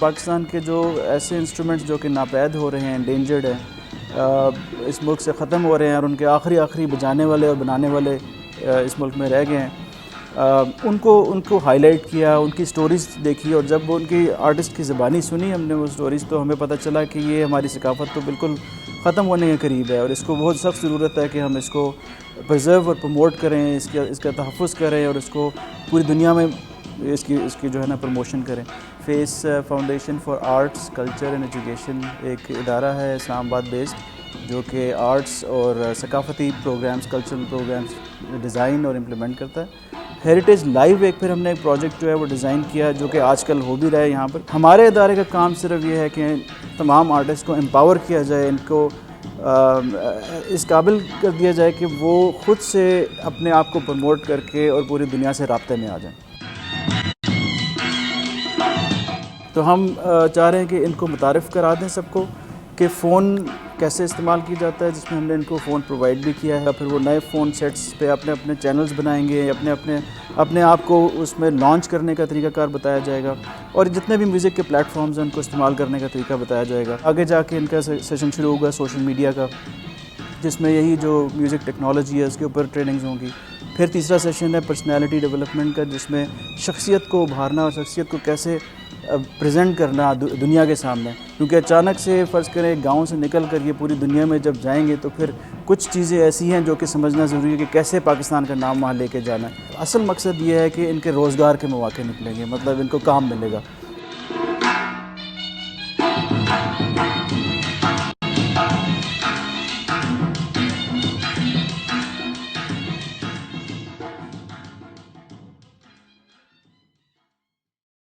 پاکستان کے جو ایسے انسٹرومنٹس جو کہ ناپید ہو رہے ہیں، انڈینجرڈ ہیں، اس ملک سے ختم ہو رہے ہیں اور ان کے آخری بجانے والے اور بنانے والے اس ملک میں رہ گئے ہیں، ان کو ہائی لائٹ کیا، ان کی سٹوریز دیکھی، اور جب ان کی آرٹسٹ کی زبانی سنی ہم نے وہ سٹوریز، تو ہمیں پتہ چلا کہ یہ ہماری ثقافت تو بالکل ختم ہونے کے قریب ہے، اور اس کو بہت سخت ضرورت ہے کہ ہم اس کو پرزرو اور پروموٹ کریں، اس کا تحفظ کریں اور اس کو پوری دنیا میں اس کی جو ہے نا پروموشن کریں۔ Face Foundation for Arts Culture and Education ایک ادارہ ہے اسلام آباد بیسڈ، جو کہ آرٹس اور ثقافتی پروگرامز، کلچرل پروگرامز ڈیزائن اور امپلیمنٹ کرتا ہے۔ ہیریٹیج لائیو ایک پھر ہم نے ایک پروجیکٹ جو ہے وہ ڈیزائن کیا، جو کہ آج کل ہو بھی رہا ہے یہاں پر۔ ہمارے ادارے کا کام صرف یہ ہے کہ تمام آرٹسٹ کو امپاور کیا جائے، ان کو اس قابل کر دیا جائے کہ وہ خود سے اپنے آپ کو پروموٹ کر کے اور پوری دنیا سے رابطے میں آ جائیں۔ تو ہم چاہ رہے ہیں کہ ان کو متعارف کرا دیں سب کو کہ فون کیسے استعمال کی جاتا ہے، جس میں ہم نے ان کو فون پرووائڈ بھی کیا ہے۔ پھر وہ نئے فون سیٹس پہ اپنے چینلز بنائیں گے، اپنے آپ کو اس میں لانچ کرنے کا طریقہ کار بتایا جائے گا، اور جتنے بھی میوزک کے پلیٹ فارمز ہیں ان کو استعمال کرنے کا طریقہ بتایا جائے گا۔ آگے جا کے ان کا سیشن شروع ہوگا سوشل میڈیا کا، جس میں یہی جو میوزک ٹیکنالوجی ہے اس کے اوپر ٹریننگز ہوں گی۔ پھر تیسرا سیشن ہے پرسنالٹی ڈیولپمنٹ کا، جس میں شخصیت کو ابھارنا اور شخصیت کو کیسے پریزنٹ کرنا دنیا کے سامنے، کیونکہ اچانک سے فرض کریں گاؤں سے نکل کر یہ پوری دنیا میں جب جائیں گے تو پھر کچھ چیزیں ایسی ہیں جو کہ سمجھنا ضروری ہے کہ کیسے پاکستان کا نام وہاں لے کے جانا ہے۔ اصل مقصد یہ ہے کہ ان کے روزگار کے مواقع نکلیں گے، مطلب ان کو کام ملے گا۔